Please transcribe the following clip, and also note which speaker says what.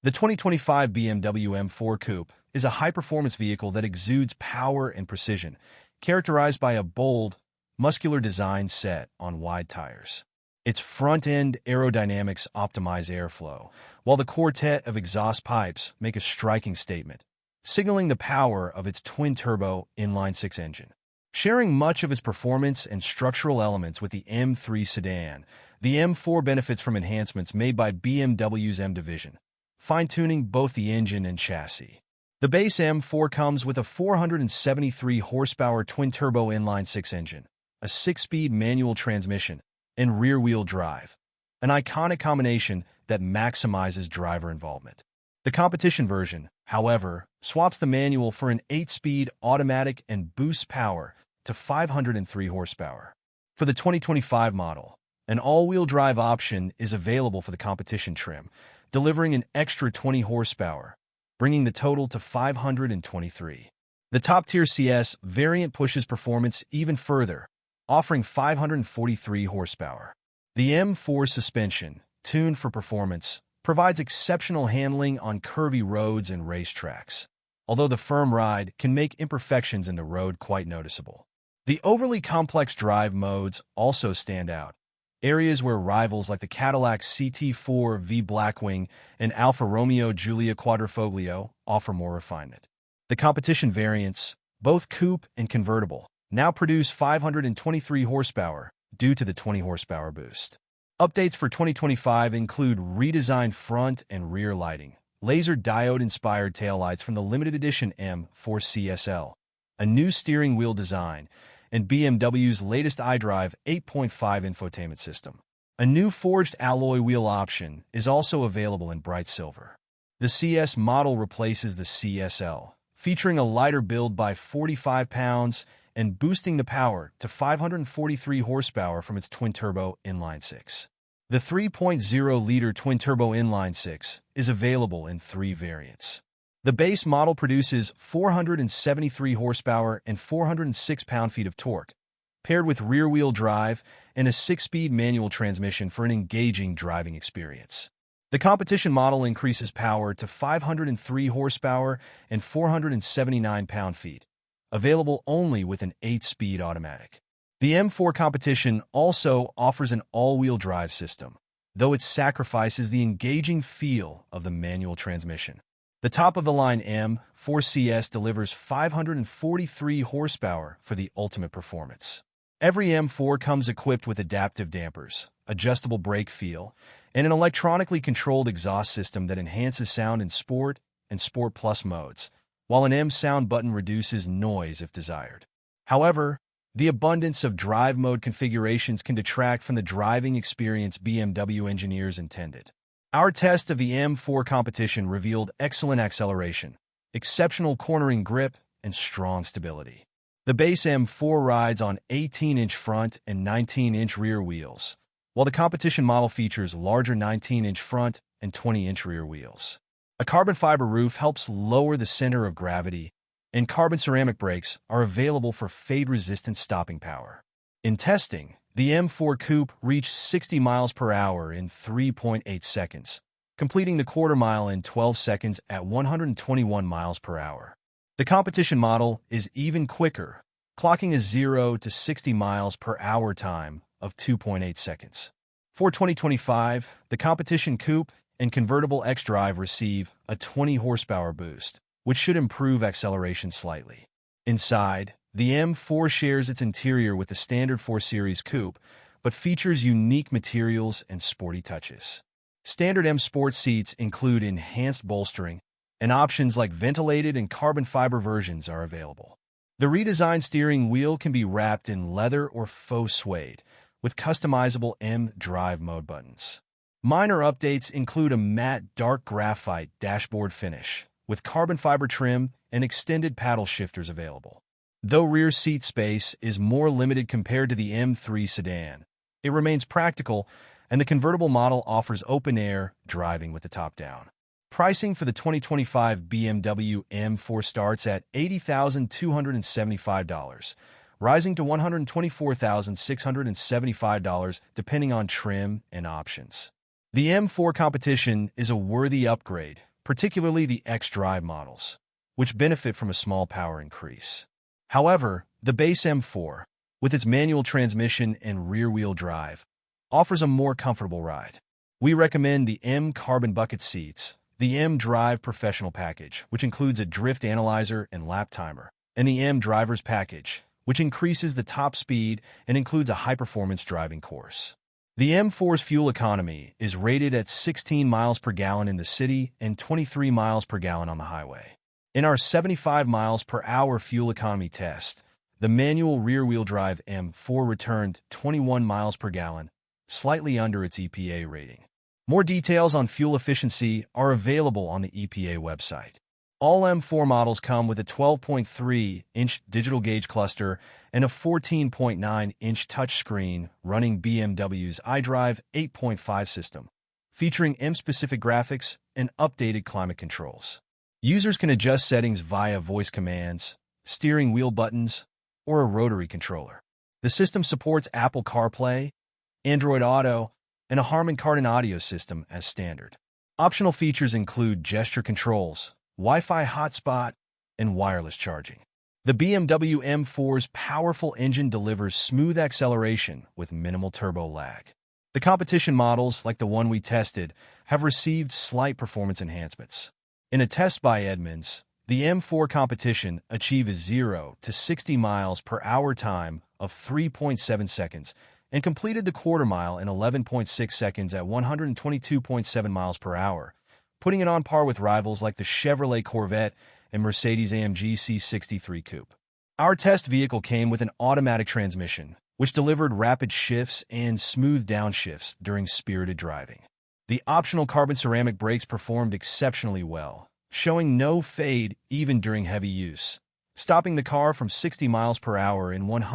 Speaker 1: The 2025 BMW M4 Coupe is a high-performance vehicle that exudes power and precision, characterized by a bold, muscular design set on wide tires. Its front-end aerodynamics optimize airflow, while the quartet of exhaust pipes make a striking statement, signaling the power of its twin-turbo inline-six engine. Sharing much of its performance and structural elements with the M3 sedan, the M4 benefits from enhancements made by BMW's M division, fine-tuning both the engine and chassis. The base M4 comes with a 473-horsepower twin-turbo inline-six engine, a 6-speed manual transmission, and rear-wheel drive, an iconic combination that maximizes driver involvement. The competition version, however, swaps the manual for an 8-speed automatic and boosts power to 503 horsepower. For the 2025 model, an all-wheel drive option is available for the competition trim, delivering an extra 20 horsepower, bringing the total to 523. The top-tier CS variant pushes performance even further, offering 543 horsepower. The M4 suspension, tuned for performance, provides exceptional handling on curvy roads and racetracks, although the firm ride can make imperfections in the road quite noticeable. The overly complex drive modes also stand out, areas where rivals like the Cadillac CT4 V Blackwing and Alfa Romeo Giulia Quadrifoglio offer more refinement. The competition variants, both coupe and convertible, now produce 523 horsepower due to the 20 horsepower boost. Updates for 2025 include redesigned front and rear lighting, laser diode-inspired taillights from the limited edition M4 CSL, a new steering wheel design, and BMW's latest iDrive 8.5 infotainment system. A new forged alloy wheel option is also available in bright silver. The CS model replaces the CSL, featuring a lighter build by 45 pounds and boosting the power to 543 horsepower from its twin-turbo inline-six. The 3.0-liter twin-turbo inline-six is available in 3 variants. The base model produces 473 horsepower and 406 pound-feet of torque, paired with rear-wheel drive and a 6-speed manual transmission for an engaging driving experience. The competition model increases power to 503 horsepower and 479 pound-feet, available only with an 8-speed automatic. The M4 Competition also offers an all-wheel drive system, though it sacrifices the engaging feel of the manual transmission. The top-of-the-line M4 CS delivers 543 horsepower for the ultimate performance. Every M4 comes equipped with adaptive dampers, adjustable brake feel, and an electronically controlled exhaust system that enhances sound in Sport and Sport Plus modes, while an M sound button reduces noise if desired. However, the abundance of drive mode configurations can detract from the driving experience BMW engineers intended. Our test of the M4 Competition revealed excellent acceleration, exceptional cornering grip, and strong stability. The base M4 rides on 18-inch front and 19-inch rear wheels, while the competition model features larger 19-inch front and 20-inch rear wheels. A carbon fiber roof helps lower the center of gravity, and carbon ceramic brakes are available for fade-resistant stopping power. In testing, the M4 Coupe reached 60 miles per hour in 3.8 seconds, completing the quarter mile in 12 seconds at 121 miles per hour. The competition model is even quicker, clocking a 0 to 60 miles per hour time of 2.8 seconds. For 2025, the competition coupe and convertible xDrive receive a 20 horsepower boost, which should improve acceleration slightly. Inside, the M4 shares its interior with the standard 4 Series coupe, but features unique materials and sporty touches. Standard M Sport seats include enhanced bolstering, and options like ventilated and carbon fiber versions are available. The redesigned steering wheel can be wrapped in leather or faux suede, with customizable M drive mode buttons. Minor updates include a matte dark graphite dashboard finish, with carbon fiber trim and extended paddle shifters available. Though rear seat space is more limited compared to the M3 sedan, it remains practical, and the convertible model offers open-air driving with the top down. Pricing for the 2025 BMW M4 starts at $80,275, rising to $124,675 depending on trim and options. The M4 Competition is a worthy upgrade, particularly the X-Drive models, which benefit from a small power increase. However, the base M4, with its manual transmission and rear-wheel drive, offers a more comfortable ride. We recommend the M Carbon Bucket Seats, the M Drive Professional Package, which includes a drift analyzer and lap timer, and the M Drivers Package, which increases the top speed and includes a high-performance driving course. The M4's fuel economy is rated at 16 miles per gallon in the city and 23 miles per gallon on the highway. In our 75 miles per hour fuel economy test, the manual rear-wheel drive M4 returned 21 miles per gallon, slightly under its EPA rating. More details on fuel efficiency are available on the EPA website. All M4 models come with a 12.3-inch digital gauge cluster and a 14.9-inch touchscreen running BMW's iDrive 8.5 system, featuring M-specific graphics and updated climate controls. Users can adjust settings via voice commands, steering wheel buttons, or a rotary controller. The system supports Apple CarPlay, Android Auto, and a Harman Kardon audio system as standard. Optional features include gesture controls, Wi-Fi hotspot, and wireless charging. The BMW M4's powerful engine delivers smooth acceleration with minimal turbo lag. The competition models, like the one we tested, have received slight performance enhancements. In a test by Edmunds, the M4 Competition achieved a 0 to 60 miles per hour time of 3.7 seconds and completed the quarter mile in 11.6 seconds at 122.7 miles per hour, putting it on par with rivals like the Chevrolet Corvette and Mercedes-AMG C63 Coupe. Our test vehicle came with an automatic transmission, which delivered rapid shifts and smooth downshifts during spirited driving. The optional carbon ceramic brakes performed exceptionally well, showing no fade even during heavy use, stopping the car from 60 miles per hour in 100